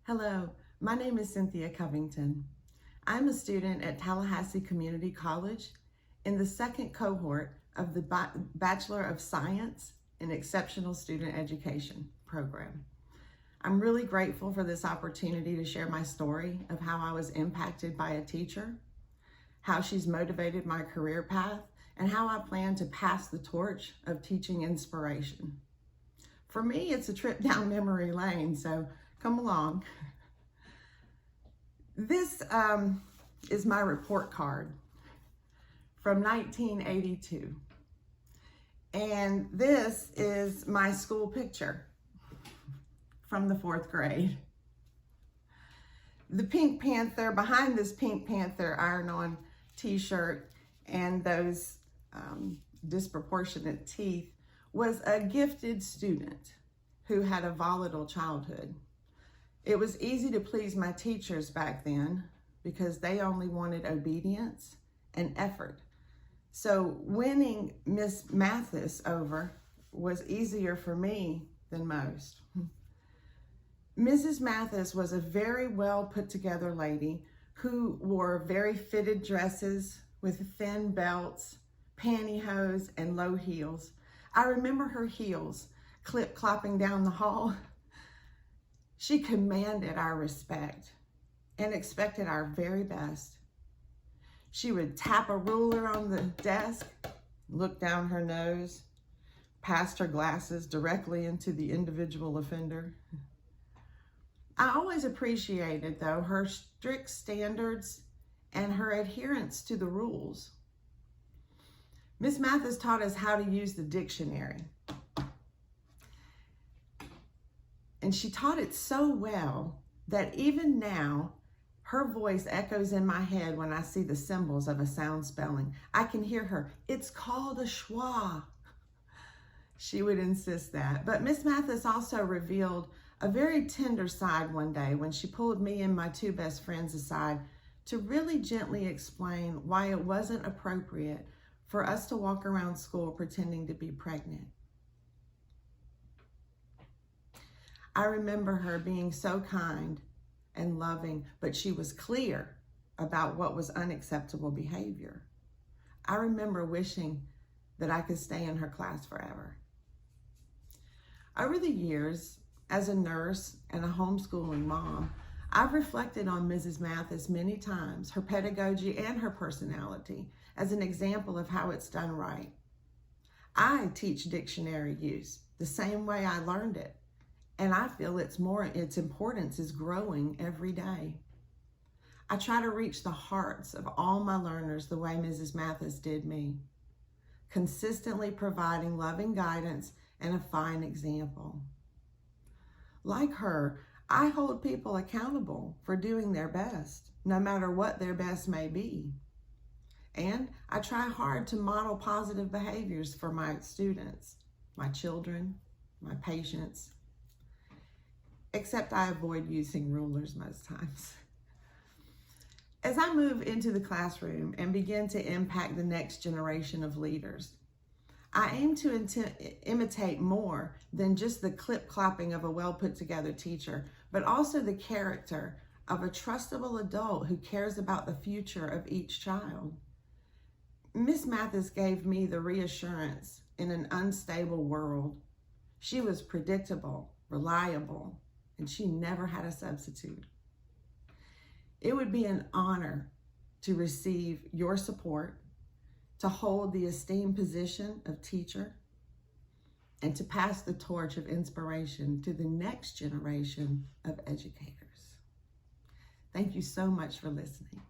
Hello, my name is Cynthia Covington. I'm a student at Tallahassee Community College in the second cohort of the Bachelor of Science in Exceptional Student Education program. I'm really grateful for this opportunity to share my story of how I was impacted by a teacher, how she's motivated my career path, and how I plan to pass the torch of teaching inspiration. For me, it's a trip down memory lane, so come along. This is my report card from 1982. And this is my school picture from the 4th grade. The Pink Panther, behind this Pink Panther iron-on t-shirt and those disproportionate teeth was a gifted student who had a volatile childhood. It was easy to please my teachers back then because they only wanted obedience and effort. So winning Miss Mathis over was easier for me than most. Mrs. Mathis was a very well put together lady who wore very fitted dresses with thin belts, pantyhose, and low heels. I remember her heels clip-clopping down the hall. She commanded our respect and expected our very best. She would tap a ruler on the desk, look down her nose, past her glasses directly into the individual offender. I always appreciated, though, her strict standards and her adherence to the rules. Miss Mathis taught us how to use the dictionary. And she taught it so well that even now, her voice echoes in my head when I see the symbols of a sound spelling. I can hear her, "It's called a schwa." She would insist that. But Miss Mathis also revealed a very tender side one day when she pulled me and my two best friends aside to really gently explain why it wasn't appropriate for us to walk around school pretending to be pregnant. I remember her being so kind and loving, but she was clear about what was unacceptable behavior. I remember wishing that I could stay in her class forever. Over the years, as a nurse and a homeschooling mom, I've reflected on Mrs. Mathis many times, her pedagogy and her personality, as an example of how it's done right. I teach dictionary use the same way I learned it. And I feel its importance is growing every day. I try to reach the hearts of all my learners the way Mrs. Mathis did me, consistently providing loving guidance and a fine example. Like her, I hold people accountable for doing their best, no matter what their best may be. And I try hard to model positive behaviors for my students, my children, my patients, except I avoid using rulers most times. As I move into the classroom and begin to impact the next generation of leaders, I aim to imitate more than just the clip-clopping of a well-put-together teacher, but also the character of a trustable adult who cares about the future of each child. Miss Mathis gave me the reassurance in an unstable world. She was predictable, reliable, and she never had a substitute. It would be an honor to receive your support, to hold the esteemed position of teacher, and to pass the torch of inspiration to the next generation of educators. Thank you so much for listening.